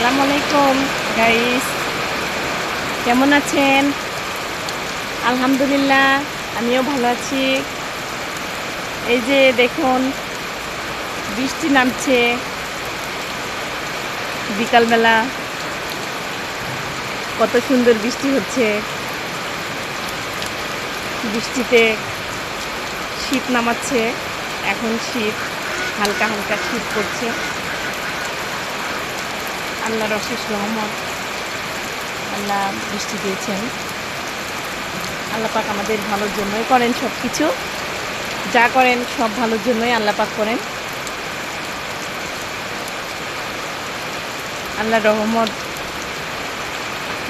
আসসালামু আলাইকুম গাইস, কেমন আছেন? আলহামদুলিল্লাহ, আমিও ভালো আছি। এই যে দেখুন, বৃষ্টি নামছে বিকালবেলা। কত সুন্দর বৃষ্টি হচ্ছে। বৃষ্টিতে শীত নামাচ্ছে। এখন শীত, হালকা হালকা শীত পড়ছে। আল্লাহর অশেষ রহমত, আল্লাহ বৃষ্টি দিয়েছেন। আল্লাহ পাক আমাদের ভালোর জন্যই করেন সব কিছু। যা করেন সব ভালোর জন্যই আল্লাহ পাক করেন। আল্লাহর রহমত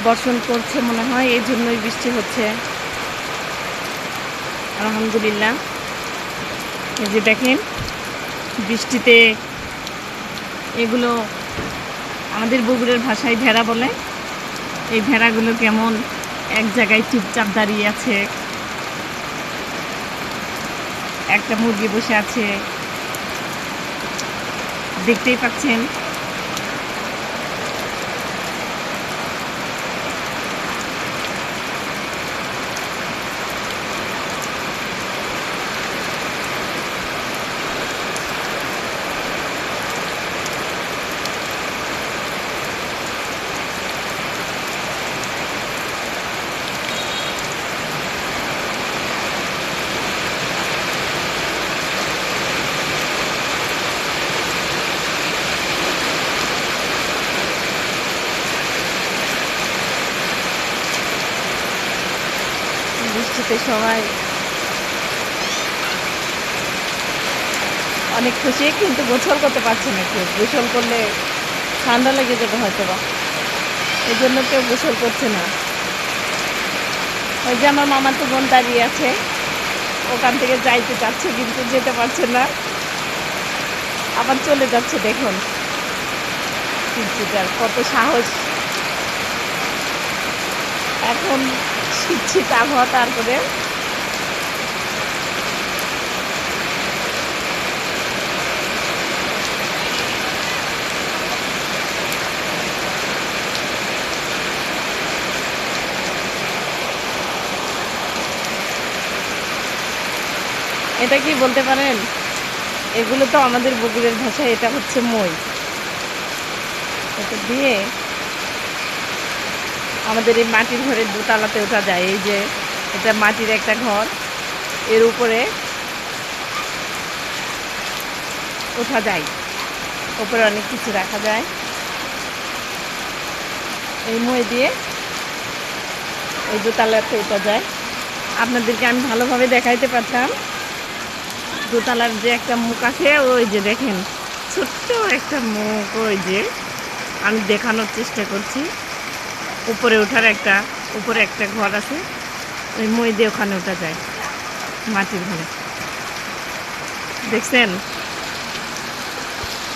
বর্ষণ করছে মনে হয়, এই জন্যই বৃষ্টি হচ্ছে। আলহামদুলিল্লাহ। এই যে দেখেন, বৃষ্টিতে এগুলো আমাদের বগুড়ার ভাষায় ভেড়া বলে। এই ভেড়াগুলো কেমন এক জায়গায় চুপচাপ দাঁড়িয়ে আছে। একটা মুরগি বসে আছে, দেখতেই পাচ্ছেন। বৃষ্টিতে সবাই অনেক খুশি, কিন্তু গোসল করতে পারছে না কেউ। গোসল করলে ঠান্ডা লেগে যাবে হয়তো বা, এই জন্য কেউ গোসল করছে না। ওই যে আমার মামাতো বোন দাঁড়িয়ে আছে, ওখান থেকে যাইতে চাচ্ছে কিন্তু যেতে পারছে না, আবার চলে যাচ্ছে। দেখুন পিচ্চিটার কত সাহস। এখন শীত শীত আবহাওয়া, তারপরে এটা কি বলতে পারেন? এগুলো তো আমাদের বগুড়ের ভাষায় এটা হচ্ছে মই। এটা দিয়ে আমাদের এই মাটির ঘরের দোতলাতে ওঠা যায়। এই যে এটা মাটির একটা ঘর, এর উপরে ওঠা যায়, উপরে অনেক কিছু রাখা যায়। এই মই দিয়ে এই দোতলাতে ওঠা যায়। আপনাদেরকে আমি ভালোভাবে দেখাইতে পারতাম। দোতলার যে একটা মুখ আছে, ওই যে দেখেন ছোট্ট একটা মুখ, ওই যে আমি দেখানোর চেষ্টা করছি। উপরে উপরে একটা ঘর আছে, ওই মই দিয়ে ওখানে ওঠা যায়, মাটির ঘরে। দেখছেন,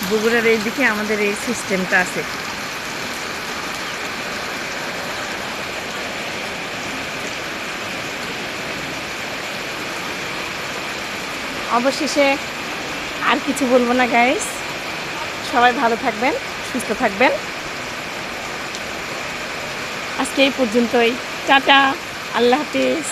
বগুড়ার এই দিকে আমাদের এই সিস্টেমটা আছে। অবশেষে আর কিছু বলবো না গাইস, সবাই ভালো থাকবেন, সুস্থ থাকবেন। আজকে এই পর্যন্তই। টাটা, আল্লাহ হাফিজ।